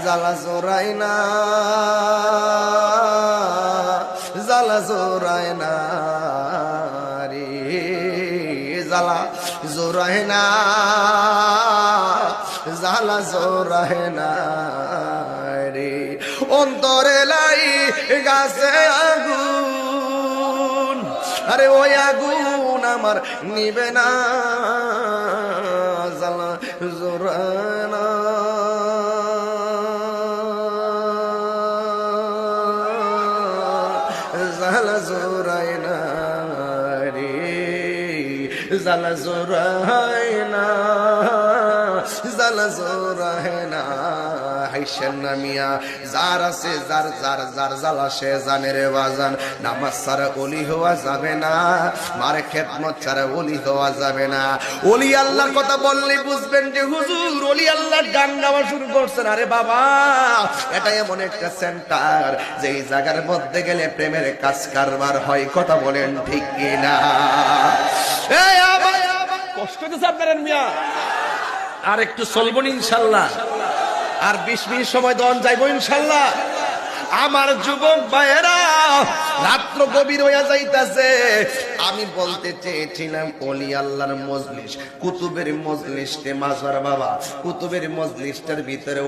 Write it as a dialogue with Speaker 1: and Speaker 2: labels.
Speaker 1: জ্বালা জোড়ায় না, জ্বালা জোড়ায় না রে, জ্বালা জোড়ায় না, জ্বালা জোড়ায় না রে। অন্তরে লাই গাছে আগুন, আরে ওই আগুন আমার নিবে না, জ্বালা জোড়ায় না, জ্বালা জোড়ায় না রে, জ্বালা জোড়ায় না, জ্বালা জোড়ায় না। হাইসেন না মিয়া, যার আছে যার যার যার জ্বালা সে জানে রে বাজান। নামাজ ছাড়া ওলি হওয়া যাবে না, মার খেদমত ছাড়া ওলি হওয়া যাবে না। ওলি আল্লাহর কথা বললে বুঝবেন যে হুজুর ওলি আল্লাহর গান গাওয়া শুরু করছেন। আরে বাবা, এটা এমন একটা সেন্টার যেই জায়গার মধ্যে গেলে প্রেমের কাজ কারবার হয়। কথা বলেন ঠিক কিনা?
Speaker 2: কষ্ট হইতেছে আপনার মিয়া, আর একটু চলবো ইনশাল্লাহ,
Speaker 1: আর 20 মিনিট সময় দন যাইবো ইনশাল্লাহ। আমার যুবক ভাইয়েরা, রাত্র গভীর হইয়া যাইতাছে। আমি বলতে চেয়েছিলাম ওলি আল্লাহর মজলিস, কুতুবের মজলিসে মাজার বাবা, কুতুবের মজলিসটার ভিতরে